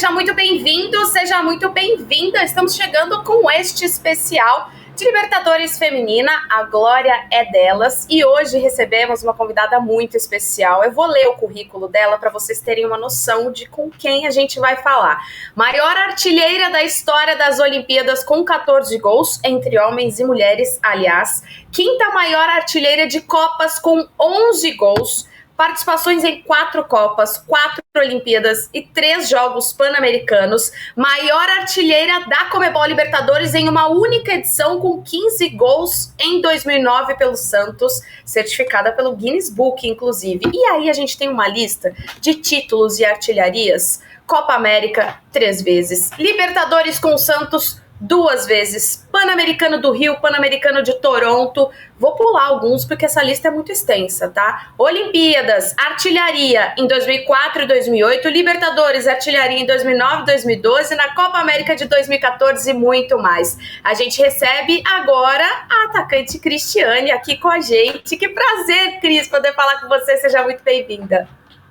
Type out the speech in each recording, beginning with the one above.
seja muito bem-vindo, seja muito bem-vinda. Estamos chegando com este especial de Libertadores Feminina, a glória é delas. E hoje recebemos uma convidada muito especial. Eu vou ler o currículo dela para vocês terem uma noção de com quem a gente vai falar. Maior artilheira da história das Olimpíadas com 14 gols, entre homens e mulheres, aliás. Quinta maior artilheira de Copas com 11 gols. Participações em 4 Copas, 4 Olimpíadas e 3 Jogos Pan-Americanos. Maior artilheira da Conmebol Libertadores em uma única edição com 15 gols em 2009 pelo Santos, certificada pelo Guinness Book, inclusive. E aí a gente tem uma lista de títulos e artilharias. Copa América, 3 vezes. Libertadores com o Santos, 2 vezes, Pan-Americano do Rio, Pan-Americano de Toronto. Vou pular alguns porque essa lista é muito extensa, tá? Olimpíadas, artilharia em 2004 e 2008, Libertadores, artilharia em 2009 e 2012, na Copa América de 2014 e muito mais. A gente recebe agora a atacante Cristiane aqui com a gente. Que prazer, Cris, poder falar com você. Seja muito bem-vinda.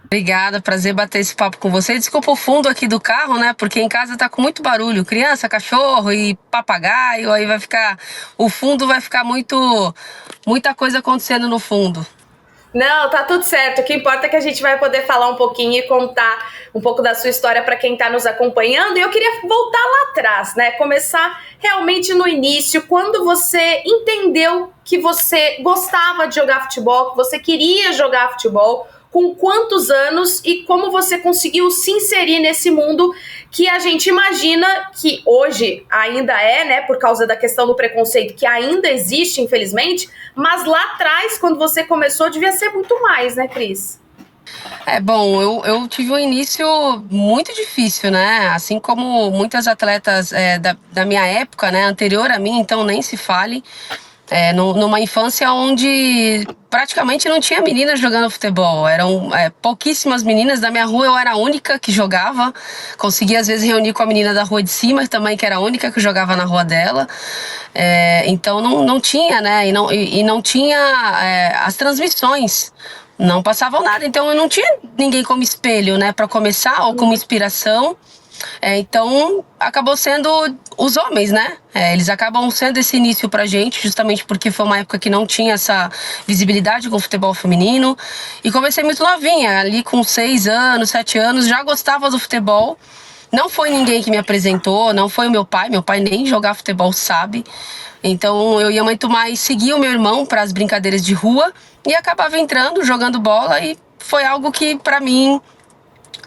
Obrigada, prazer bater esse papo com você. Desculpa o fundo aqui do carro, né? Porque em casa tá com muito barulho, criança, cachorro e papagaio, aí o fundo vai ficar muita coisa acontecendo no fundo. Não, tá tudo certo. O que importa é que a gente vai poder falar um pouquinho e contar um pouco da sua história para quem tá nos acompanhando. E eu queria voltar lá atrás, né? Começar realmente no início, quando você entendeu que você gostava de jogar futebol, que você queria jogar futebol. Com quantos anos e como você conseguiu se inserir nesse mundo que a gente imagina que hoje ainda é, né, por causa da questão do preconceito que ainda existe, infelizmente, mas lá atrás, quando você começou, devia ser muito mais, né, Cris? Bom, eu tive um início muito difícil, né? Assim como muitas atletas da minha época, né, anterior a mim, então nem se fale. Numa infância onde praticamente não tinha meninas jogando futebol, eram pouquíssimas meninas. Da minha rua eu era a única que jogava, conseguia às vezes reunir com a menina da rua de cima também, que era a única que jogava na rua dela. Então não tinha, né, e não tinha as transmissões, não passavam nada, então eu não tinha ninguém como espelho, né, para começar, ou como inspiração. Então acabou sendo os homens, né? Eles acabam sendo esse início pra gente, justamente porque foi uma época que não tinha essa visibilidade com o futebol feminino. E comecei muito novinha, ali com 6 anos, 7 anos, já gostava do futebol. Não foi ninguém que me apresentou, não foi o meu pai nem jogar futebol sabe. Então eu ia muito mais seguir o meu irmão para as brincadeiras de rua e acabava entrando, jogando bola, e foi algo que pra mim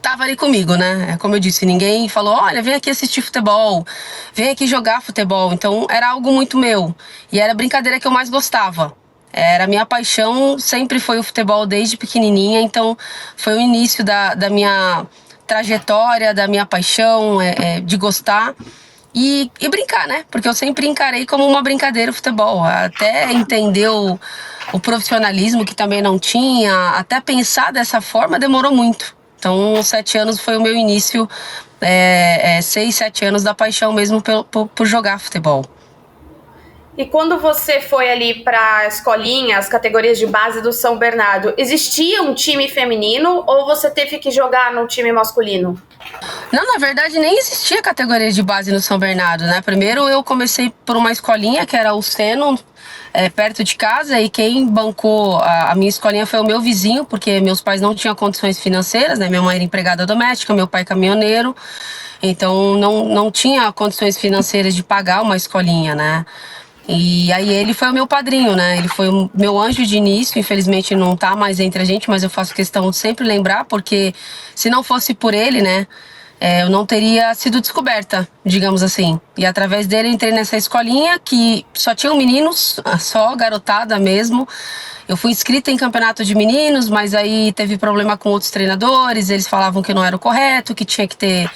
tava ali comigo, né? Como eu disse, ninguém falou, olha, vem aqui assistir futebol, vem aqui jogar futebol. Então era algo muito meu. E era a brincadeira que eu mais gostava. Era a minha paixão, sempre foi o futebol desde pequenininha. Então foi o início da minha trajetória, da minha paixão, de gostar e brincar, né? Porque eu sempre encarei como uma brincadeira o futebol. Até entender o profissionalismo, que também não tinha, até pensar dessa forma demorou muito. Então, 7 anos foi o meu início, 6, 7 anos da paixão mesmo por jogar futebol. E quando você foi ali para a escolinha, as categorias de base do São Bernardo, existia um time feminino ou você teve que jogar no time masculino? Não, na verdade nem existia categoria de base no São Bernardo, né? Primeiro eu comecei por uma escolinha que era o Seno, perto de casa, e quem bancou a minha escolinha foi o meu vizinho, porque meus pais não tinham condições financeiras, né? Minha mãe era empregada doméstica, meu pai caminhoneiro, então não tinha condições financeiras de pagar uma escolinha, né? E aí ele foi o meu padrinho, né? Ele foi o meu anjo de início, infelizmente não tá mais entre a gente, mas eu faço questão de sempre lembrar, porque se não fosse por ele, né, eu não teria sido descoberta, digamos assim. E através dele eu entrei nessa escolinha que só tinham meninos, só garotada mesmo. Eu fui inscrita em campeonato de meninos, mas aí teve problema com outros treinadores, eles falavam que não era o correto, que tinha que ter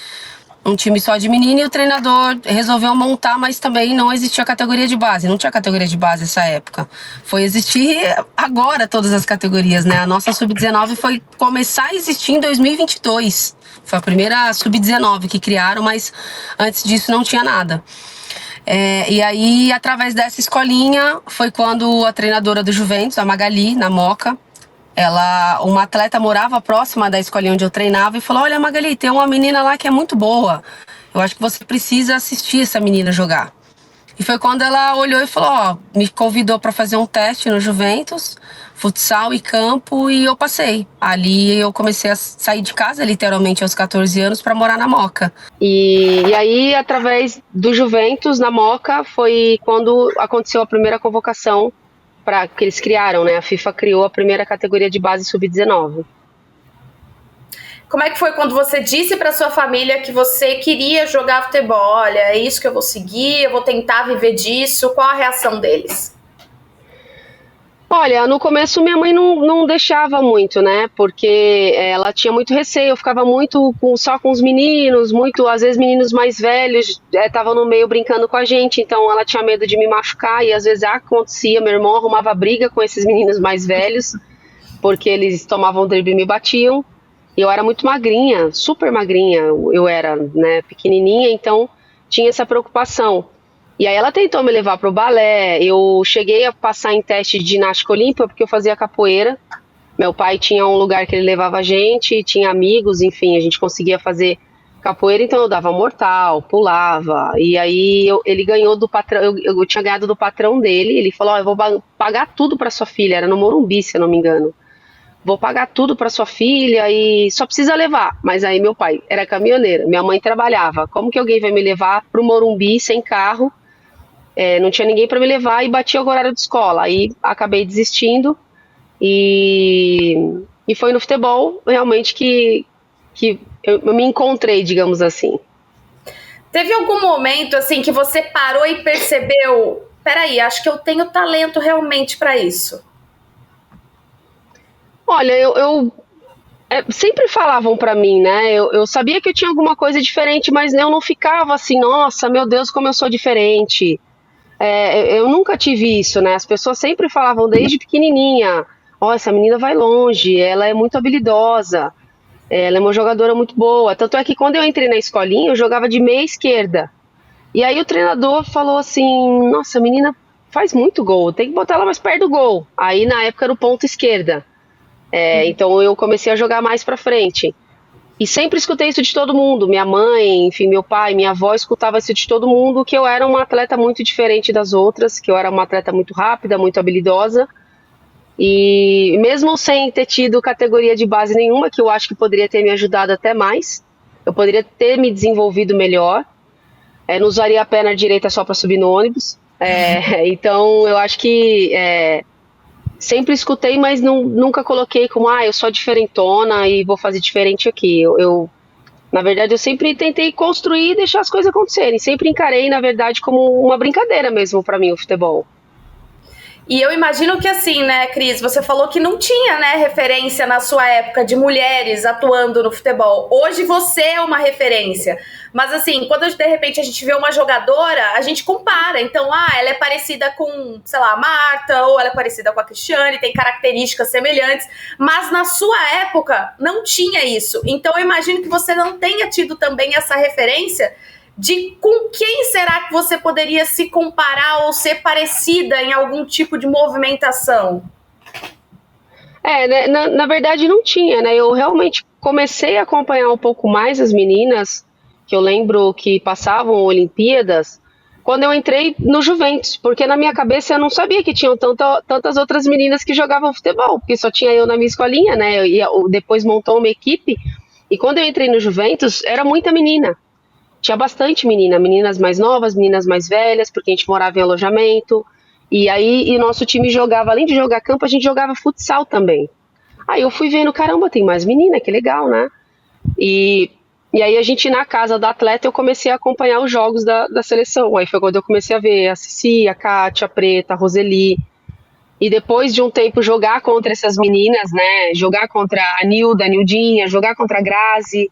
um time só de menino, e o treinador resolveu montar, mas também não existia categoria de base, não tinha categoria de base nessa época. Foi existir agora todas as categorias, né? A nossa Sub-19 foi começar a existir em 2022. Foi a primeira Sub-19 que criaram, mas antes disso não tinha nada. E aí, através dessa escolinha, foi quando a treinadora do Juventus, a Magali, na Moca, Uma atleta morava próxima da escolinha onde eu treinava e falou: olha, Magali, tem uma menina lá que é muito boa. Eu acho que você precisa assistir essa menina jogar. E foi quando ela olhou e falou: ó, me convidou para fazer um teste no Juventus, futsal e campo, e eu passei. Ali eu comecei a sair de casa, literalmente, aos 14 anos, para morar na Moca. E aí, através do Juventus, na Moca, foi quando aconteceu a primeira convocação que eles criaram, né? A FIFA criou a primeira categoria de base sub-19. Como é que foi quando você disse para sua família que você queria jogar futebol? Olha, é isso que eu vou seguir, eu vou tentar viver disso. Qual a reação deles? Olha, no começo minha mãe não deixava muito, né? Porque ela tinha muito receio, eu ficava muito só com os meninos, às vezes meninos mais velhos estavam no meio brincando com a gente, então ela tinha medo de me machucar e às vezes acontecia, meu irmão arrumava briga com esses meninos mais velhos, porque eles tomavam drible e me batiam. E eu era muito magrinha, super magrinha, eu era, né, pequenininha, então tinha essa preocupação. E aí ela tentou me levar para o balé, eu cheguei a passar em teste de ginástica olímpica porque eu fazia capoeira. Meu pai tinha um lugar que ele levava a gente, tinha amigos, enfim, a gente conseguia fazer capoeira, então eu dava mortal, pulava. E aí ele ganhou do patrão, eu tinha ganhado do patrão dele, ele falou: ó, eu vou pagar tudo para sua filha, era no Morumbi, se eu não me engano. Vou pagar tudo para sua filha e só precisa levar. Mas aí meu pai era caminhoneiro, minha mãe trabalhava. Como que alguém vai me levar para o Morumbi sem carro? Não tinha ninguém para me levar e batia o horário de escola. Aí acabei desistindo e foi no futebol realmente que eu me encontrei, digamos assim. Teve algum momento assim que você parou e percebeu: peraí, acho que eu tenho talento realmente para isso? Olha, sempre falavam pra mim, né? Eu sabia que eu tinha alguma coisa diferente, mas eu não ficava assim: nossa, meu Deus, como eu sou diferente. Eu nunca tive isso, né? As pessoas sempre falavam desde pequenininha: ó, essa menina vai longe, ela é muito habilidosa, ela é uma jogadora muito boa. Tanto é que quando eu entrei na escolinha, eu jogava de meia esquerda. E aí o treinador falou assim: nossa, a menina faz muito gol, tem que botar ela mais perto do gol. Aí na época era o ponto esquerda. Então eu comecei a jogar mais pra frente. E sempre escutei isso de todo mundo. Minha mãe, enfim, meu pai, minha avó escutava isso de todo mundo, que eu era uma atleta muito diferente das outras, que eu era uma atleta muito rápida, muito habilidosa. E mesmo sem ter tido categoria de base nenhuma, que eu acho que poderia ter me ajudado até mais, eu poderia ter me desenvolvido melhor. Não usaria a perna direita só para subir no ônibus. Então eu acho que sempre escutei, mas nunca coloquei como: eu sou diferentona e vou fazer diferente aqui. Na verdade, eu sempre tentei construir e deixar as coisas acontecerem. Sempre encarei, na verdade, como uma brincadeira mesmo para mim o futebol. E eu imagino que assim, né, Cris, você falou que não tinha, né, referência na sua época de mulheres atuando no futebol. Hoje você é uma referência. Mas assim, quando de repente a gente vê uma jogadora, a gente compara. Então, ela é parecida com, sei lá, a Marta, ou ela é parecida com a Cristiane, tem características semelhantes. Mas na sua época não tinha isso. Então eu imagino que você não tenha tido também essa referência de com quem será que você poderia se comparar ou ser parecida em algum tipo de movimentação. Na verdade não tinha, né? Eu realmente comecei a acompanhar um pouco mais as meninas, que eu lembro que passavam Olimpíadas, quando eu entrei no Juventus, porque na minha cabeça eu não sabia que tinham tantas outras meninas que jogavam futebol, porque só tinha eu na minha escolinha, né? Depois montou uma equipe, e quando eu entrei no Juventus, era muita menina. Tinha bastante meninas mais novas, meninas mais velhas, porque a gente morava em alojamento. E nosso time jogava, além de jogar campo, a gente jogava futsal também. Aí eu fui vendo: caramba, tem mais menina, que legal, né? E aí a gente, na casa da atleta, eu comecei a acompanhar os jogos da seleção. Aí foi quando eu comecei a ver a Cici, a Kátia, a Preta, a Roseli. E depois de um tempo jogar contra essas meninas, né? Jogar contra a Nilda, a Nildinha, jogar contra a Grazi.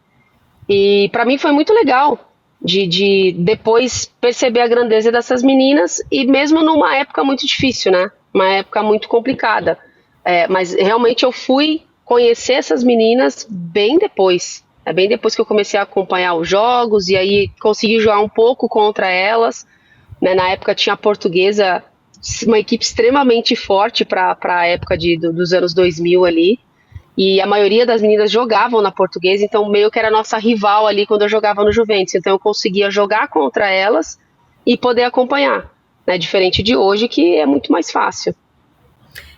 E pra mim foi muito legal de depois perceber a grandeza dessas meninas, e mesmo numa época muito difícil, né? Uma época muito complicada. Mas realmente eu fui conhecer essas meninas bem depois. Bem depois que eu comecei a acompanhar os jogos, e aí consegui jogar um pouco contra elas. Né? Na época tinha a Portuguesa, uma equipe extremamente forte para a época dos anos 2000 ali. E a maioria das meninas jogavam na Portuguesa, então meio que era a nossa rival ali quando eu jogava no Juventus. Então eu conseguia jogar contra elas e poder acompanhar, né? Diferente de hoje, que é muito mais fácil.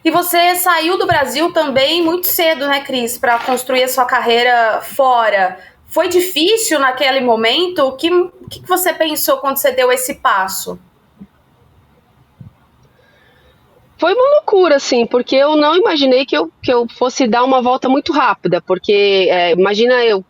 E você saiu do Brasil também muito cedo, né, Cris, para construir a sua carreira fora. Foi difícil naquele momento? O que você pensou quando você deu esse passo? Foi uma loucura, assim, porque eu não imaginei que eu fosse dar uma volta muito rápida, porque imagina eu,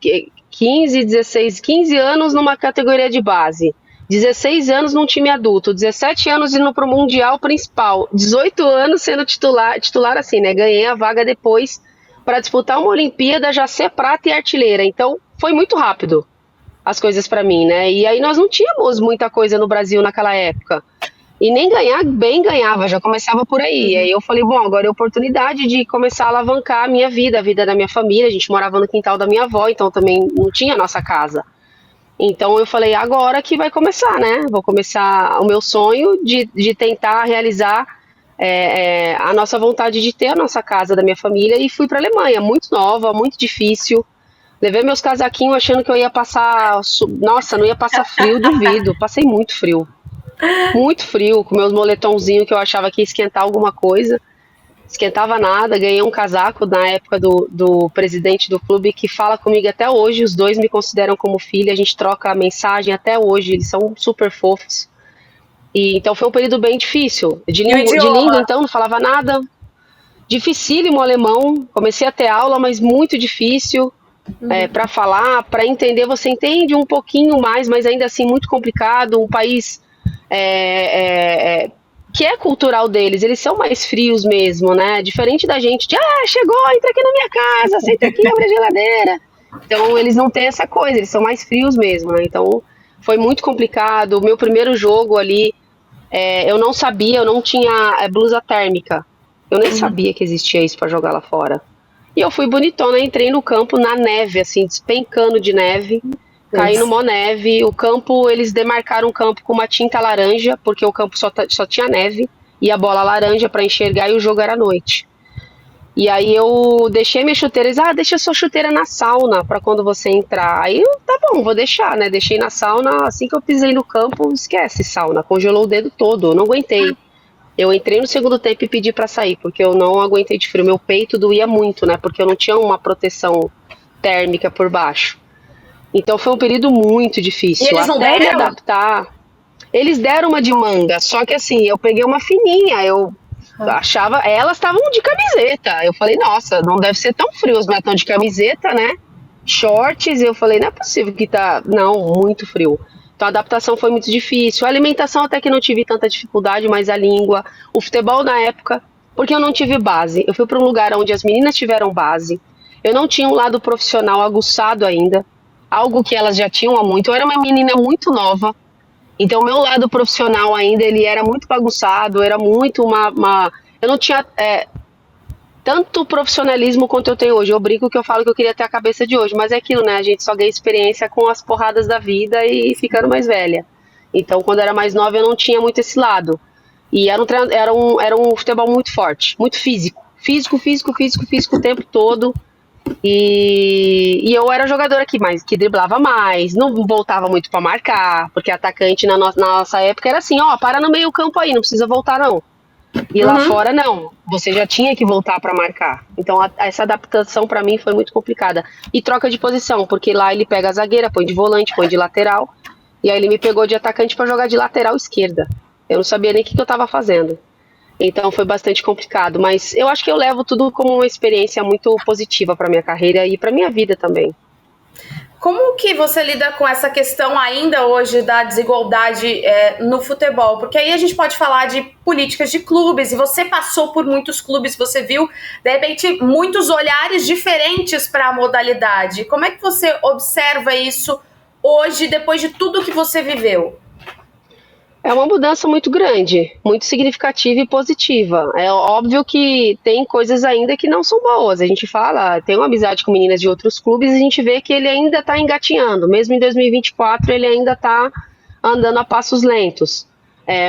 15 anos numa categoria de base, 16 anos num time adulto, 17 anos indo para o Mundial principal, 18 anos sendo titular assim, né? Ganhei a vaga depois para disputar uma Olimpíada, já ser prata e artilheira, então foi muito rápido as coisas para mim, né? E aí nós não tínhamos muita coisa no Brasil naquela época. E nem ganhar bem ganhava, já começava por aí. E aí eu falei, bom, agora é a oportunidade de começar a alavancar a minha vida, a vida da minha família. A gente morava no quintal da minha avó, então também não tinha nossa casa. Então eu falei, agora que vai começar, né? Vou começar o meu sonho de tentar realizar a nossa vontade de ter a nossa casa da minha família. E fui para a Alemanha, muito nova, muito difícil. Levei meus casaquinhos achando que eu ia passar... Nossa, não ia passar frio, duvido. Passei muito frio. Muito frio, com meus moletomzinhos que eu achava que ia esquentar alguma coisa. Esquentava nada, ganhei um casaco na época do presidente do clube que fala comigo até hoje, os dois me consideram como filha, a gente troca mensagem até hoje, eles são super fofos. E então foi um período bem difícil. De língua então, não falava nada. Dificílimo o alemão, comecei a ter aula, mas muito difícil. Para falar, para entender, você entende um pouquinho mais, mas ainda assim muito complicado, um país... que é cultural deles, eles são mais frios mesmo, né? Diferente da gente de, chegou, entra aqui na minha casa, senta aqui, abre a geladeira. Então, eles não têm essa coisa, eles são mais frios mesmo, né? Então, foi muito complicado. O meu primeiro jogo ali, eu não sabia, eu não tinha blusa térmica. Eu nem sabia que existia isso para jogar lá fora. E eu fui bonitona, entrei no campo na neve, assim, despencando de neve. Caí no mó neve, o campo, eles demarcaram o campo com uma tinta laranja, porque o campo só tinha neve, e a bola laranja para enxergar, e o jogo era à noite. E aí eu deixei minha chuteira, eles, deixa a sua chuteira na sauna, para quando você entrar. Aí eu, tá bom, vou deixar, né, deixei na sauna, assim que eu pisei no campo, esquece sauna, congelou o dedo todo, eu não aguentei. Eu entrei no segundo tempo e pedi para sair, porque eu não aguentei de frio, meu peito doía muito, né, porque eu não tinha uma proteção térmica por baixo. Então foi um período muito difícil. E eles não até deram? me adaptar. Eles deram uma de manga, só que assim, eu peguei uma fininha, eu achava, elas estavam de camiseta. Eu falei, nossa, não deve ser tão frio, os meus estão de camiseta, né? Shorts, eu falei, não é possível que tá, não, muito frio. Então a adaptação foi muito difícil. A alimentação até que não tive tanta dificuldade, mas a língua, o futebol na época, porque eu não tive base. Eu fui para um lugar onde as meninas tiveram base. Eu não tinha um lado profissional aguçado ainda. Algo que elas já tinham há muito. Eu era uma menina muito nova, então o meu lado profissional ainda, ele era muito bagunçado, era muito eu não tinha tanto profissionalismo quanto eu tenho hoje. Eu brinco que eu falo que eu queria ter a cabeça de hoje, mas é aquilo, né? A gente só ganha experiência com as porradas da vida e ficando mais velha. Então, quando eu era mais nova, eu não tinha muito esse lado. E era um futebol muito forte, muito físico. Físico o tempo todo. E eu era jogadora que driblava mais, não voltava muito para marcar, porque atacante na nossa época era assim, para no meio campo aí, não precisa voltar não. E lá fora não, você já tinha que voltar para marcar. Então essa adaptação para mim foi muito complicada. E troca de posição, porque lá ele pega a zagueira, põe de volante, põe de lateral, e aí ele me pegou de atacante para jogar de lateral esquerda. Eu não sabia nem o que eu estava fazendo. Então foi bastante complicado, mas eu acho que eu levo tudo como uma experiência muito positiva para minha carreira e para minha vida também. Como que você lida com essa questão ainda hoje da desigualdade no futebol? Porque aí a gente pode falar de políticas de clubes, e você passou por muitos clubes, você viu, de repente, muitos olhares diferentes para a modalidade. Como é que você observa isso hoje, depois de tudo que você viveu? É uma mudança muito grande, muito significativa e positiva. É óbvio que tem coisas ainda que não são boas. A gente fala, tem uma amizade com meninas de outros clubes e a gente vê que ele ainda está engatinhando. Mesmo em 2024, ele ainda está andando a passos lentos.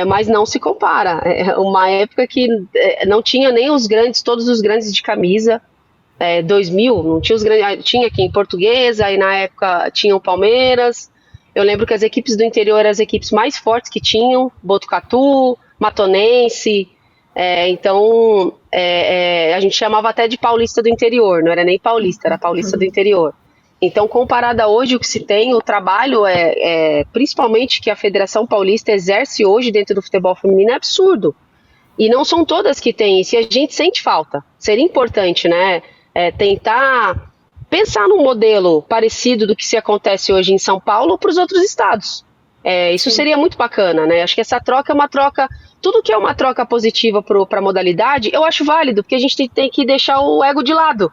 mas não se compara. É uma época que não tinha nem todos os grandes de camisa. 2000, não tinha os grandes, tinha aqui em Portuguesa, e na época tinha o Palmeiras. Eu lembro que as equipes do interior eram as equipes mais fortes que tinham, Botucatu, Matonense. Então, a gente chamava até de paulista do interior, não era nem paulista, era paulista do interior. Então, comparado a hoje, o que se tem, o trabalho principalmente que a Federação Paulista exerce hoje dentro do futebol feminino, é absurdo. E não são todas que têm isso, e a gente sente falta. Seria importante, né, tentar pensar num modelo parecido do que se acontece hoje em São Paulo para os outros estados. Isso seria muito bacana, né? Acho que essa troca é uma troca, tudo que é uma troca positiva para a modalidade, eu acho válido, porque a gente tem que deixar o ego de lado.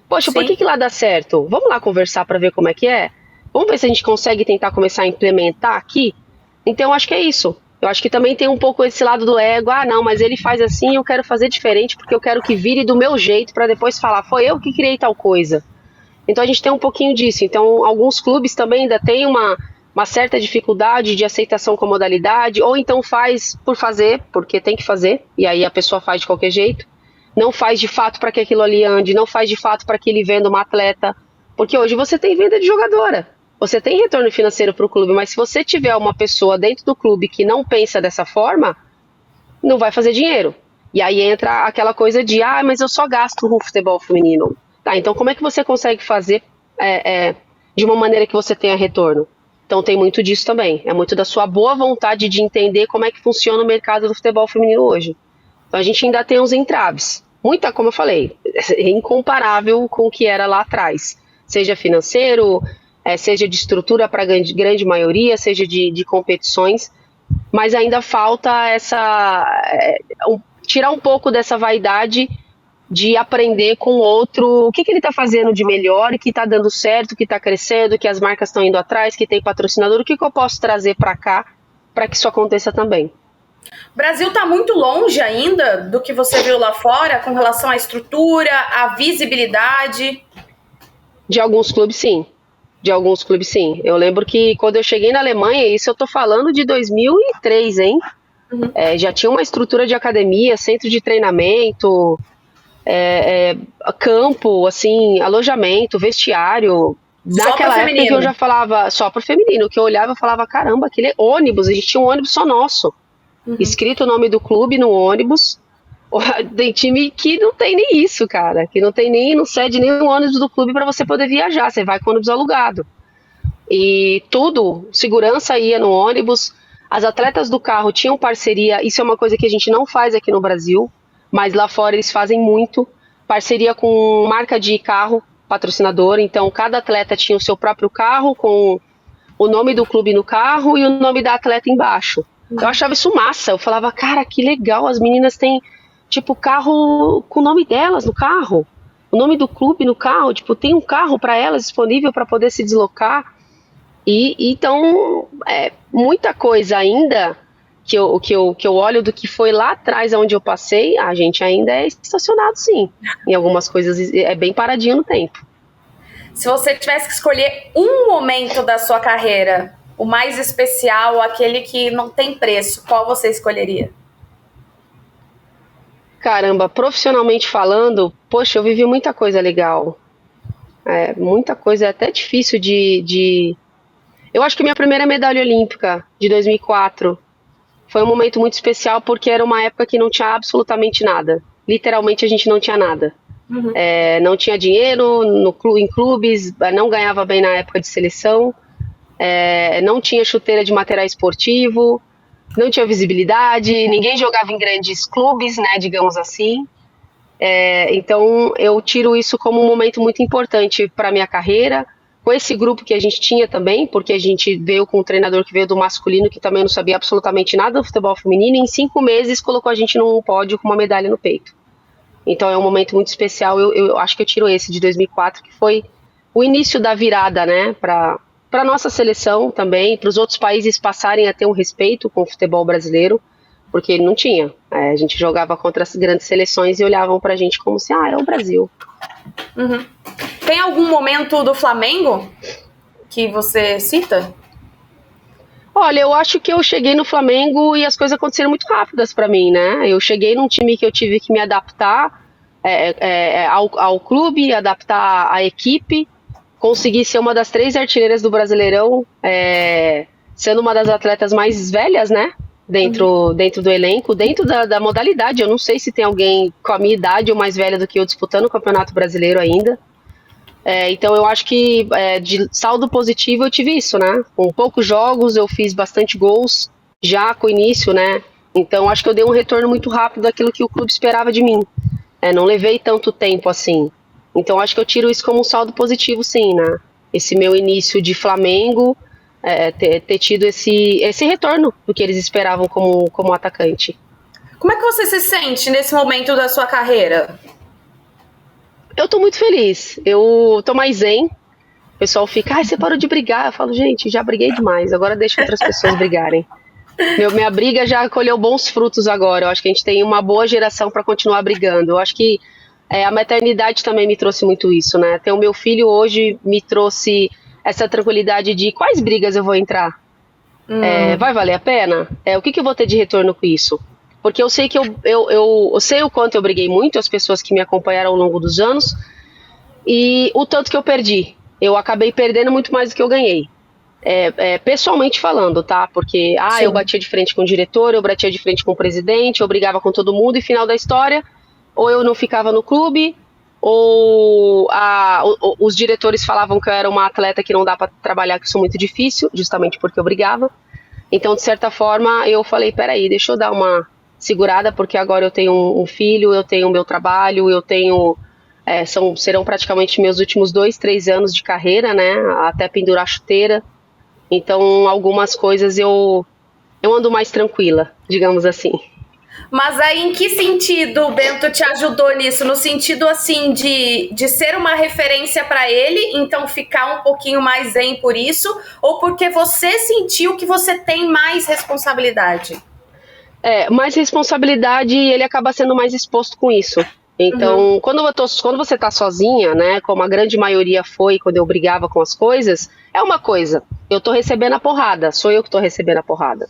Poxa, por que lá dá certo? Vamos lá conversar para ver como é que é? Vamos ver se a gente consegue tentar começar a implementar aqui? Então, eu acho que é isso. Eu acho que também tem um pouco esse lado do ego. Não, mas ele faz assim, eu quero fazer diferente, porque eu quero que vire do meu jeito, para depois falar, foi eu que criei tal coisa. Então, a gente tem um pouquinho disso. Então, alguns clubes também ainda têm uma certa dificuldade de aceitação com a modalidade, ou então faz por fazer, porque tem que fazer, e aí a pessoa faz de qualquer jeito. Não faz de fato para que aquilo ali ande, não faz de fato para que ele venda uma atleta, porque hoje você tem venda de jogadora, você tem retorno financeiro para o clube, mas se você tiver uma pessoa dentro do clube que não pensa dessa forma, não vai fazer dinheiro. E aí entra aquela coisa de, mas eu só gasto com futebol feminino. Tá, então como é que você consegue fazer de uma maneira que você tenha retorno? Então tem muito disso também, é muito da sua boa vontade de entender como é que funciona o mercado do futebol feminino hoje. Então a gente ainda tem uns entraves. Muita, como eu falei, é incomparável com o que era lá atrás. Seja financeiro, seja de estrutura para a grande maioria, seja de competições. Mas ainda falta tirar um pouco dessa vaidade de aprender com o outro o que ele está fazendo de melhor, que está dando certo, que está crescendo, que as marcas estão indo atrás, que tem patrocinador, o que eu posso trazer para cá para que isso aconteça também. O Brasil está muito longe ainda do que você viu lá fora com relação à estrutura, à visibilidade? De alguns clubes, sim. Eu lembro que quando eu cheguei na Alemanha, isso eu tô falando de 2003, hein? Uhum. Já tinha uma estrutura de academia, centro de treinamento, campo, assim, alojamento, vestiário. Naquela época que eu já falava só pro feminino, que eu olhava e falava, caramba, aquele ônibus, a gente tinha um ônibus só nosso. Uhum. Escrito o nome do clube no ônibus. Tem time que não tem nem isso, cara, que não cede nem o ônibus do clube para você poder viajar, você vai com o ônibus alugado. E tudo, segurança ia no ônibus, as atletas do carro tinham parceria, isso é uma coisa que a gente não faz aqui no Brasil, mas lá fora eles fazem muito, parceria com marca de carro, patrocinador, então cada atleta tinha o seu próprio carro, com o nome do clube no carro e o nome da atleta embaixo. Eu achava isso massa, eu falava, cara, que legal, as meninas têm, tipo, carro com o nome delas no carro, o nome do clube no carro, tipo, tem um carro para elas disponível para poder se deslocar, e então, muita coisa ainda que eu olho do que foi lá atrás onde eu passei, a gente ainda é estacionado sim, em algumas coisas é bem paradinho no tempo. Se você tivesse que escolher um momento da sua carreira, o mais especial, aquele que não tem preço, qual você escolheria? Caramba, profissionalmente falando, poxa, eu vivi muita coisa legal. Muita coisa, é até difícil de... Eu acho que minha primeira medalha olímpica, de 2004, foi um momento muito especial porque era uma época que não tinha absolutamente nada. Literalmente a gente não tinha nada. Uhum. Não tinha dinheiro em clubes, não ganhava bem na época de seleção. Não tinha chuteira de material esportivo, não tinha visibilidade, ninguém jogava em grandes clubes, né, digamos assim. Então eu tiro isso como um momento muito importante para a minha carreira, com esse grupo que a gente tinha também, porque a gente veio com um treinador que veio do masculino, que também não sabia absolutamente nada do futebol feminino, e em 5 meses colocou a gente num pódio com uma medalha no peito. Então é um momento muito especial, eu acho que eu tiro esse de 2004, que foi o início da virada, né, para a nossa seleção também, para os outros países passarem a ter um respeito com o futebol brasileiro, porque ele não tinha. A gente jogava contra as grandes seleções e olhavam para a gente como se, é o Brasil. Uhum. Tem algum momento do Flamengo que você cita? Olha, eu acho que eu cheguei no Flamengo e as coisas aconteceram muito rápidas pra mim, né? Eu cheguei num time que eu tive que me adaptar ao clube, adaptar à equipe, consegui ser uma das 3 artilheiras do Brasileirão, sendo uma das atletas mais velhas, né? Dentro do elenco, dentro da modalidade. Eu não sei se tem alguém com a minha idade ou mais velha do que eu disputando o Campeonato Brasileiro ainda. Então eu acho que de saldo positivo eu tive isso, né? Com poucos jogos eu fiz bastante gols já com o início, né? Então acho que eu dei um retorno muito rápido daquilo que o clube esperava de mim. Não levei tanto tempo assim. Então acho que eu tiro isso como um saldo positivo, sim, né? Esse meu início de Flamengo, ter tido esse retorno do que eles esperavam como atacante. Como é que você se sente nesse momento da sua carreira? Eu tô muito feliz. Eu tô mais zen. O pessoal fica, você parou de brigar. Eu falo, gente, já briguei demais. Agora deixa outras pessoas brigarem. Minha briga já colheu bons frutos agora. Eu acho que a gente tem uma boa geração para continuar brigando. Eu acho que a maternidade também me trouxe muito isso, né? Ter o meu filho hoje me trouxe essa tranquilidade de quais brigas eu vou entrar. Vai valer a pena? O que eu vou ter de retorno com isso? Porque eu sei que eu sei o quanto eu briguei muito, as pessoas que me acompanharam ao longo dos anos, e o tanto que eu perdi. Eu acabei perdendo muito mais do que eu ganhei. Pessoalmente falando, tá? Porque eu batia de frente com o diretor, eu batia de frente com o presidente, eu brigava com todo mundo, e final da história, ou eu não ficava no clube, ou os diretores falavam que eu era uma atleta que não dá para trabalhar, que isso é muito difícil, justamente porque eu brigava. Então, de certa forma, eu falei, peraí, deixa eu dar uma segurada, porque agora eu tenho um filho, eu tenho o meu trabalho, eu tenho... serão praticamente meus últimos 2, 3 anos de carreira, né? Até pendurar a chuteira. Então, algumas coisas eu ando mais tranquila, digamos assim. Mas aí, em que sentido o Bento te ajudou nisso? No sentido, assim, de ser uma referência para ele, então ficar um pouquinho mais zen por isso? Ou porque você sentiu que você tem mais responsabilidade? Mais responsabilidade e ele acaba sendo mais exposto com isso. Então, quando você tá sozinha, né, como a grande maioria foi quando eu brigava com as coisas, é uma coisa, eu tô recebendo a porrada, sou eu que tô recebendo a porrada.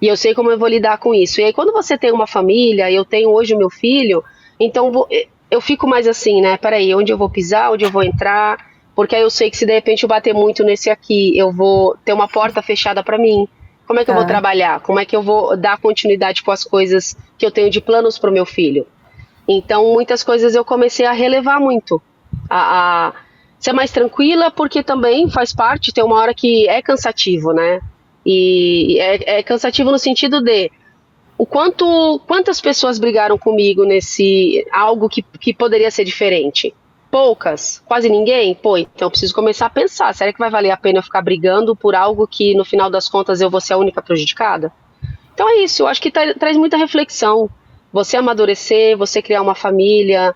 E eu sei como eu vou lidar com isso. E aí, quando você tem uma família, eu tenho hoje o meu filho, então eu fico mais assim, né, peraí, onde eu vou pisar, onde eu vou entrar, porque aí eu sei que se de repente eu bater muito nesse aqui, eu vou ter uma porta fechada pra mim. Como é que eu vou trabalhar? Como é que eu vou dar continuidade com as coisas que eu tenho de planos pro meu filho? Então, muitas coisas eu comecei a relevar muito, a ser mais tranquila, porque também faz parte, tem uma hora que é cansativo, né? E é cansativo no sentido de quantas pessoas brigaram comigo nesse algo que poderia ser diferente? Poucas? Quase ninguém? Pô, então eu preciso começar a pensar, será que vai valer a pena eu ficar brigando por algo que no final das contas eu vou ser a única prejudicada? Então é isso, eu acho que traz muita reflexão. Você amadurecer, você criar uma família,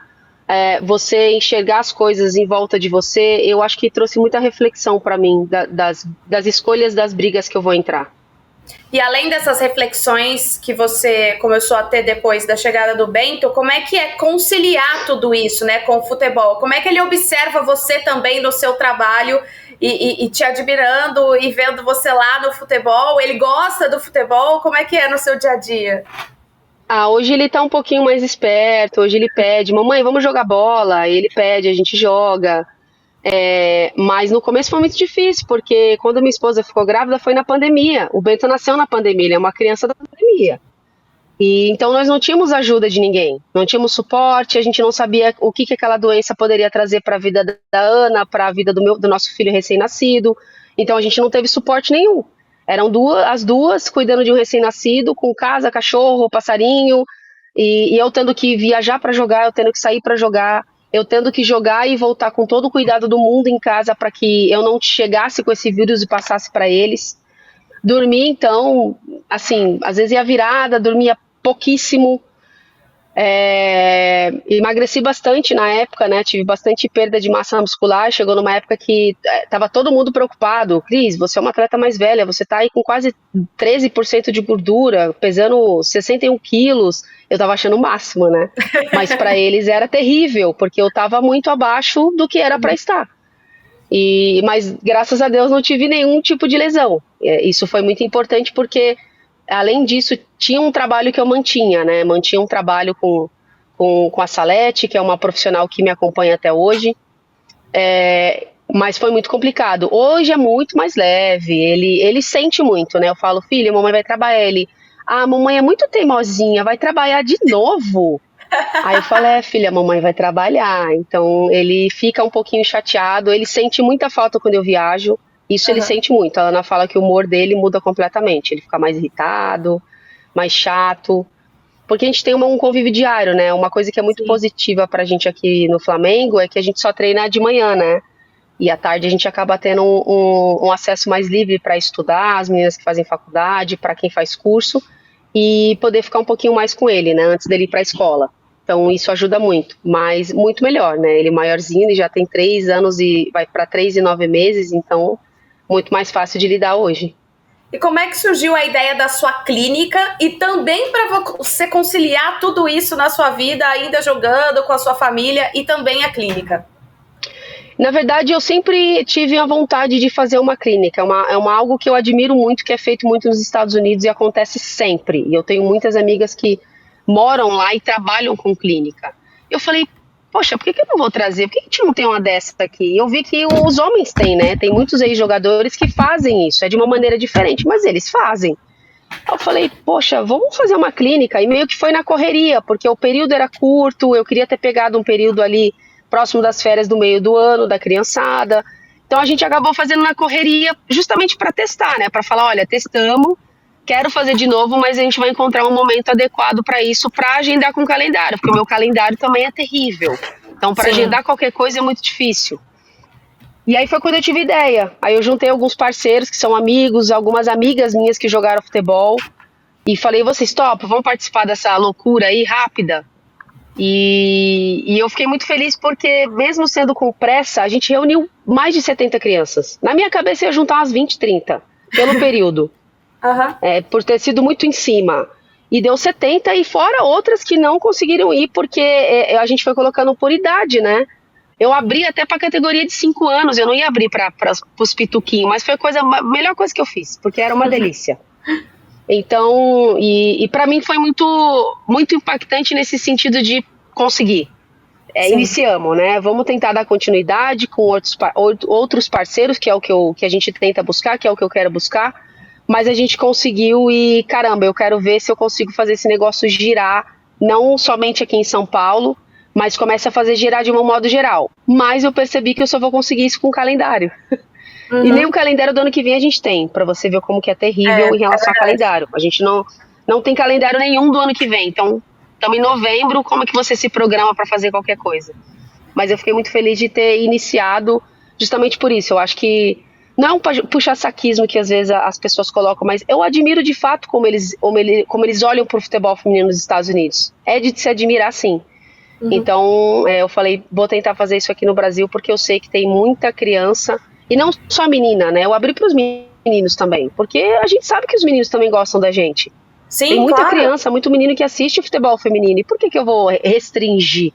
você enxergar as coisas em volta de você, eu acho que trouxe muita reflexão para mim das escolhas das brigas que eu vou entrar. E além dessas reflexões que você começou a ter depois da chegada do Bento, como é que é conciliar tudo isso, né, com o futebol? Como é que ele observa você também no seu trabalho e te admirando e vendo você lá no futebol? Ele gosta do futebol? Como é que é no seu dia a dia? Hoje ele tá um pouquinho mais esperto, hoje ele pede, mamãe, vamos jogar bola, ele pede, a gente joga. Mas no começo foi muito difícil, porque quando minha esposa ficou grávida foi na pandemia. O Bento nasceu na pandemia, ele é uma criança da pandemia. E então nós não tínhamos ajuda de ninguém, não tínhamos suporte, a gente não sabia o que aquela doença poderia trazer para a vida da Ana, para a vida do nosso filho recém-nascido. Então a gente não teve suporte nenhum. Eram as duas cuidando de um recém-nascido, com casa, cachorro, passarinho, e eu tendo que viajar para jogar, eu tendo que sair para jogar, eu tendo que jogar e voltar com todo o cuidado do mundo em casa para que eu não chegasse com esse vírus e passasse para eles. Dormir, então, assim, às vezes ia virada, dormia pouquíssimo, emagreci bastante na época, né, tive bastante perda de massa muscular, chegou numa época que tava todo mundo preocupado, Cris, você é uma atleta mais velha, você tá aí com quase 13% de gordura, pesando 61 quilos, eu tava achando o máximo, né, mas para eles era terrível, porque eu tava muito abaixo do que era para estar. Mas graças a Deus não tive nenhum tipo de lesão. Isso foi muito importante porque, além disso, tinha um trabalho que eu mantinha, né? Mantinha um trabalho com a Salete, que é uma profissional que me acompanha até hoje. Mas foi muito complicado. Hoje é muito mais leve, ele sente muito, né? Eu falo, filha, mamãe vai trabalhar. Ele, mamãe é muito teimosinha, vai trabalhar de novo. Aí eu falo, filha, mamãe vai trabalhar. Então ele fica um pouquinho chateado, ele sente muita falta quando eu viajo. Isso ele sente muito. A Ana fala que o humor dele muda completamente. Ele fica mais irritado, mais chato. Porque a gente tem um convívio diário, né? Uma coisa que é muito positiva pra gente aqui no Flamengo é que a gente só treina de manhã, né? E à tarde a gente acaba tendo um acesso mais livre para estudar, as meninas que fazem faculdade, para quem faz curso, e poder ficar um pouquinho mais com ele, né? Antes dele ir para a escola. Então isso ajuda muito, mas muito melhor, né? Ele maiorzinho, ele já tem 3 anos e vai para 3 e 9 meses, então muito mais fácil de lidar hoje. E como é que surgiu a ideia da sua clínica e também para você conciliar tudo isso na sua vida, ainda jogando com a sua família e também a clínica? Na verdade, eu sempre tive a vontade de fazer uma clínica. É algo que eu admiro muito, que é feito muito nos Estados Unidos e acontece sempre. E eu tenho muitas amigas que moram lá e trabalham com clínica. Eu falei, poxa, por que eu não vou trazer? Por que a gente não tem uma dessa aqui? Eu vi que os homens têm, né? Tem muitos ex-jogadores que fazem isso. É de uma maneira diferente, mas eles fazem. Eu falei, poxa, vamos fazer uma clínica. E meio que foi na correria, porque o período era curto, eu queria ter pegado um período ali próximo das férias do meio do ano, da criançada. Então a gente acabou fazendo na correria justamente para testar, né? Para falar, olha, testamos, quero fazer de novo, mas a gente vai encontrar um momento adequado para isso, para agendar com o calendário, porque o meu calendário também é terrível. Então para agendar qualquer coisa é muito difícil. E aí foi quando eu tive ideia. Aí eu juntei alguns parceiros que são amigos, algumas amigas minhas que jogaram futebol, e falei, vocês topam, vão participar dessa loucura aí rápida? E eu fiquei muito feliz porque, mesmo sendo com pressa, a gente reuniu mais de 70 crianças. Na minha cabeça ia juntar umas 20, 30, pelo período. Por ter sido muito em cima. E deu 70, e fora outras que não conseguiram ir, porque a gente foi colocando por idade, né? Eu abri até para a categoria de 5 anos, eu não ia abrir para os pituquinhos, mas foi a melhor coisa que eu fiz, porque era uma delícia. Então, e para mim foi muito, muito impactante nesse sentido de conseguir. Iniciamos, né? Vamos tentar dar continuidade com outros parceiros, que é o que a gente tenta buscar, que é o que eu quero buscar, mas a gente conseguiu e, caramba, eu quero ver se eu consigo fazer esse negócio girar, não somente aqui em São Paulo, mas começa a fazer girar de um modo geral. Mas eu percebi que eu só vou conseguir isso com o calendário. E nem o calendário do ano que vem a gente tem, pra você ver como que é terrível em relação ao calendário. A gente não tem calendário nenhum do ano que vem, então estamos em novembro, como é que você se programa para fazer qualquer coisa? Mas eu fiquei muito feliz de ter iniciado justamente por isso. Eu acho que não é um puxa-saquismo que às vezes as pessoas colocam, mas eu admiro de fato como eles olham pro futebol feminino nos Estados Unidos. É de se admirar, sim. Então eu falei, vou tentar fazer isso aqui no Brasil, porque eu sei que tem muita criança. E não só menina, né? Eu abri para os meninos também, porque a gente sabe que os meninos também gostam da gente. Sim, tem muita criança, muito menino que assiste futebol feminino. E por que eu vou restringir?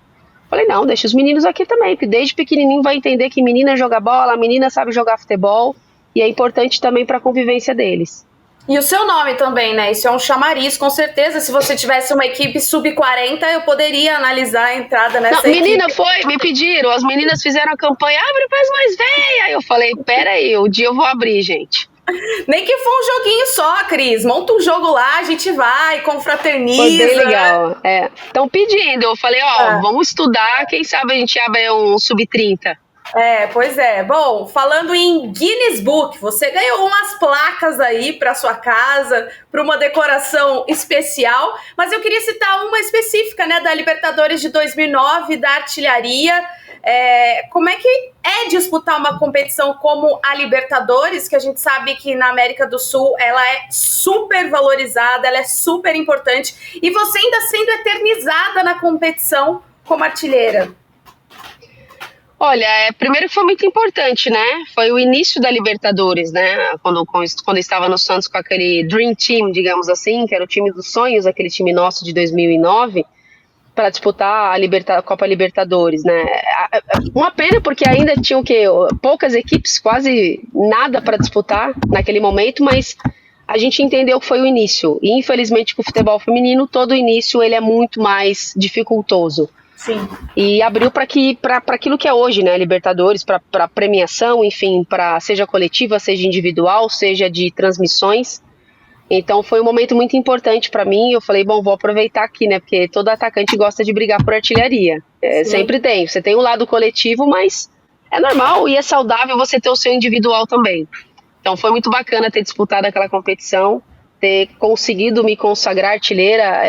Falei, não, deixa os meninos aqui também, porque desde pequenininho vai entender que menina joga bola, menina sabe jogar futebol, e é importante também para a convivência deles. E o seu nome também, né? Isso é um chamariz, com certeza. Se você tivesse uma equipe sub-40, eu poderia analisar a entrada nessa equipe. Menina, me pediram, as meninas fizeram a campanha, abre para as mais velhas. Eu falei, peraí, o dia eu vou abrir, gente. Nem que for um joguinho só, Cris. Monta um jogo lá, a gente vai, confraterniza. Foi bem legal, Estão pedindo, eu falei, vamos estudar, quem sabe a gente abre um sub-30. Pois é. Bom, falando em Guinness Book, você ganhou umas placas aí para sua casa, para uma decoração especial, mas eu queria citar uma específica, né, da Libertadores de 2009, da artilharia. Como é que é disputar uma competição como a Libertadores, que a gente sabe que na América do Sul ela é super valorizada, ela é super importante, e você ainda sendo eternizada na competição como artilheira? Olha, primeiro que foi muito importante, né? Foi o início da Libertadores, né? Quando eu estava no Santos com aquele Dream Team, digamos assim, que era o time dos sonhos, aquele time nosso de 2009. para disputar a Copa Libertadores, né? Uma pena porque ainda tinham poucas equipes, quase nada para disputar naquele momento, mas a gente entendeu que foi o início. E infelizmente com o futebol feminino, todo o início ele é muito mais dificultoso. Sim. E abriu para aquilo que é hoje, né? Libertadores, para premiação, enfim, seja coletiva, seja individual, seja de transmissões. Então foi um momento muito importante para mim. Eu falei, bom, vou aproveitar aqui, né? Porque todo atacante gosta de brigar por artilharia. Sempre tem. Você tem o lado coletivo, mas é normal e é saudável você ter o seu individual também. Então foi muito bacana ter disputado aquela competição, ter conseguido me consagrar artilheira,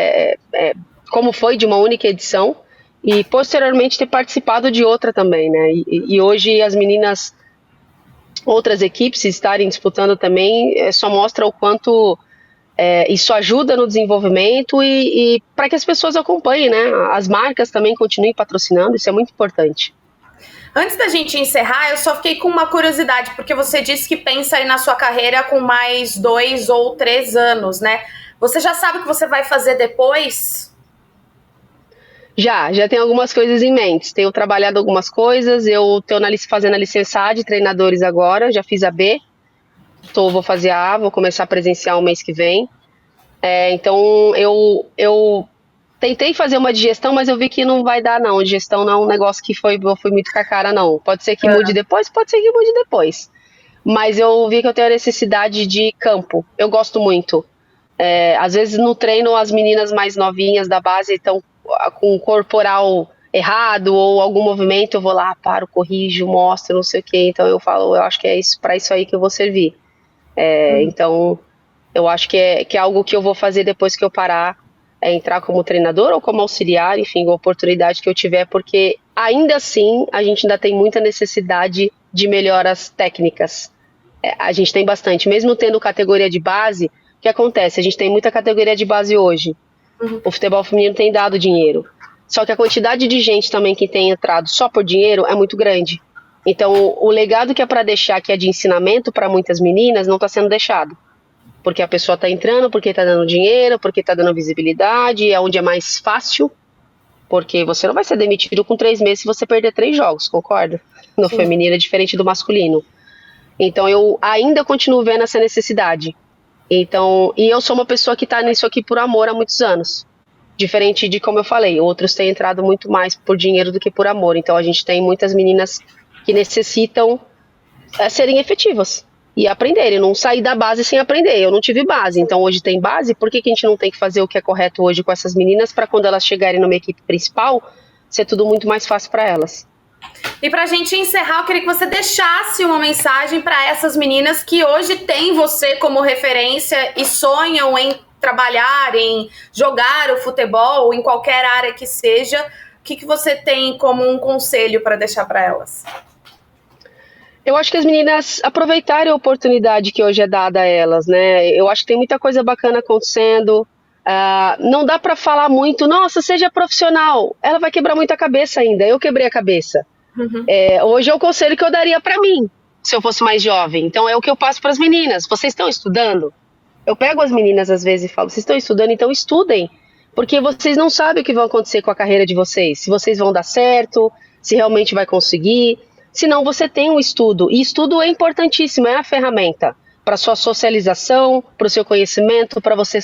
como foi de uma única edição, e posteriormente ter participado de outra também, né? E hoje as meninas, outras equipes estarem disputando também, só mostra o quanto isso ajuda no desenvolvimento e para que as pessoas acompanhem, né? As marcas também continuem patrocinando, isso é muito importante. Antes da gente encerrar, eu só fiquei com uma curiosidade, porque você disse que pensa aí na sua carreira com mais 2 ou 3 anos, né? Você já sabe o que você vai fazer depois? Já tem algumas coisas em mente. Tenho trabalhado algumas coisas, eu estou fazendo a licença A de treinadores agora, já fiz a B, vou fazer a A, vou começar a presenciar o mês que vem. Então eu tentei fazer uma de gestão, mas eu vi que não vai dar não. Gestão não é um negócio que foi muito com a cara, não. Pode ser que mude depois, pode ser que mude depois. Mas eu vi que eu tenho a necessidade de campo. Eu gosto muito. Às vezes no treino as meninas mais novinhas da base estão com o corporal errado ou algum movimento, eu vou lá, paro, corrijo, mostro, não sei o que. Então eu falo, eu acho que é para isso aí que eu vou servir. Então eu acho que é algo que eu vou fazer depois que eu parar, entrar como treinador ou como auxiliar, enfim, a oportunidade que eu tiver, porque ainda assim a gente ainda tem muita necessidade de melhoras técnicas. A gente tem bastante, mesmo tendo categoria de base. O que acontece? A gente tem muita categoria de base hoje. O futebol feminino tem dado dinheiro. Só que a quantidade de gente também que tem entrado só por dinheiro é muito grande. Então, o legado que é para deixar, que é de ensinamento para muitas meninas, não está sendo deixado. Porque a pessoa está entrando, porque está dando dinheiro, porque está dando visibilidade, é onde é mais fácil. Porque você não vai ser demitido com 3 meses se você perder 3 jogos, concorda? No feminino é diferente do masculino. Então, eu ainda continuo vendo essa necessidade. Então, e eu sou uma pessoa que está nisso aqui por amor há muitos anos. Diferente de como eu falei, outros têm entrado muito mais por dinheiro do que por amor. Então a gente tem muitas meninas que necessitam serem efetivas e aprenderem, não sair da base sem aprender. Eu não tive base, então hoje tem base, por que a gente não tem que fazer o que é correto hoje com essas meninas para quando elas chegarem numa equipe principal, ser tudo muito mais fácil para elas? E pra gente encerrar, eu queria que você deixasse uma mensagem para essas meninas que hoje têm você como referência e sonham em trabalhar, em jogar o futebol, em qualquer área que seja. O que você tem como um conselho para deixar para elas? Eu acho que as meninas aproveitarem a oportunidade que hoje é dada a elas, né? Eu acho que tem muita coisa bacana acontecendo. Não dá para falar muito, nossa, seja profissional. Ela vai quebrar muita cabeça ainda. Eu quebrei a cabeça. Hoje é o conselho que eu daria para mim, se eu fosse mais jovem. Então é o que eu passo para as meninas. Vocês estão estudando? Eu pego as meninas às vezes e falo, vocês estão estudando? Então estudem. Porque vocês não sabem o que vai acontecer com a carreira de vocês. Se vocês vão dar certo, se realmente vai conseguir. Se não, você tem um estudo. E estudo é importantíssimo, é a ferramenta para sua socialização, para o seu conhecimento, para você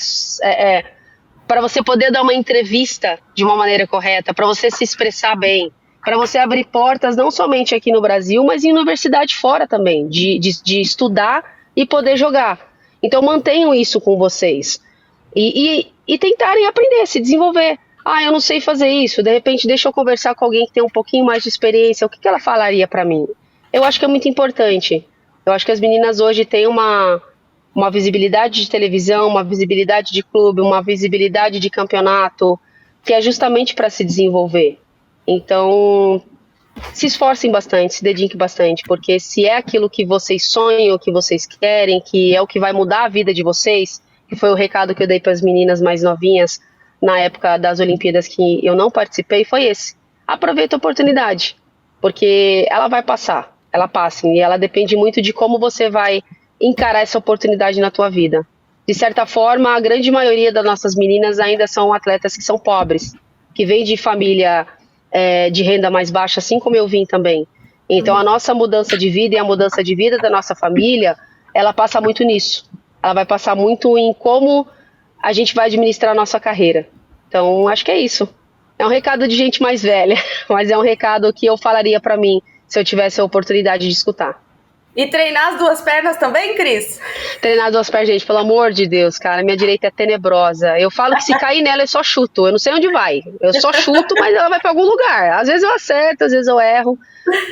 poder dar uma entrevista de uma maneira correta, para você se expressar bem, para você abrir portas não somente aqui no Brasil, mas em universidade fora também, de estudar e poder jogar. Então mantenham isso com vocês e tentarem aprender, se desenvolver. Eu não sei fazer isso, de repente deixa eu conversar com alguém que tem um pouquinho mais de experiência, o que ela falaria para mim? Eu acho que é muito importante. Eu acho que as meninas hoje têm uma visibilidade de televisão, uma visibilidade de clube, uma visibilidade de campeonato, que é justamente para se desenvolver. Então, se esforcem bastante, se dediquem bastante, porque se é aquilo que vocês sonham, que vocês querem, que é o que vai mudar a vida de vocês, que foi o recado que eu dei para as meninas mais novinhas na época das Olimpíadas que eu não participei, foi esse. Aproveita a oportunidade, porque ela vai passar, ela passa, e ela depende muito de como você vai encarar essa oportunidade na tua vida. De certa forma, a grande maioria das nossas meninas ainda são atletas que são pobres, que vem de família de renda mais baixa, assim como eu vim também. Então, a nossa mudança de vida e a mudança de vida da nossa família, ela passa muito nisso. Ela vai passar muito em como a gente vai administrar a nossa carreira. Então, acho que é isso. É um recado de gente mais velha, mas é um recado que eu falaria para mim se eu tivesse a oportunidade de escutar. E treinar as duas pernas também, Cris? Treinar as duas pernas, gente, pelo amor de Deus, cara, minha direita é tenebrosa. Eu falo que se cair nela eu só chuto, eu não sei onde vai. Eu só chuto, mas ela vai para algum lugar. Às vezes eu acerto, às vezes eu erro.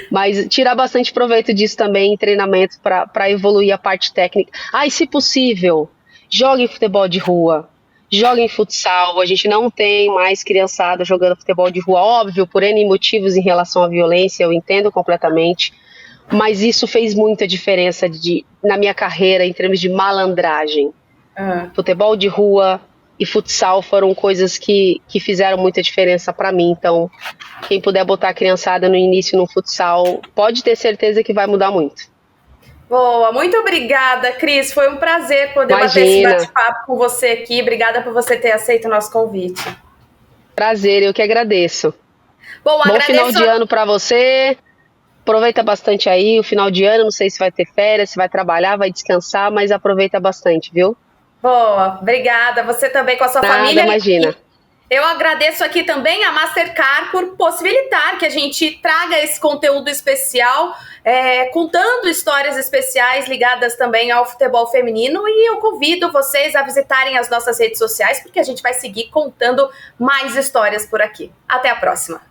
Mas tirar bastante proveito disso também em treinamento para evoluir a parte técnica. E se possível, jogue futebol de rua, jogue em futsal. A gente não tem mais criançada jogando futebol de rua, óbvio, por N motivos em relação à violência, eu entendo completamente. Mas isso fez muita diferença na minha carreira em termos de malandragem. Futebol de rua e futsal foram coisas que fizeram muita diferença para mim. Então, quem puder botar a criançada no início no futsal, pode ter certeza que vai mudar muito. Boa, muito obrigada, Cris. Foi um prazer poder bater esse bate-papo com você aqui. Obrigada por você ter aceito o nosso convite. Prazer, eu que agradeço. Bom final de ano para você. Aproveita bastante aí o final de ano. Não sei se vai ter férias, se vai trabalhar, vai descansar, mas aproveita bastante, viu? Boa, obrigada. Você também com a sua família. Imagina. Eu agradeço aqui também a Mastercard por possibilitar que a gente traga esse conteúdo especial, contando histórias especiais ligadas também ao futebol feminino, e eu convido vocês a visitarem as nossas redes sociais, porque a gente vai seguir contando mais histórias por aqui. Até a próxima!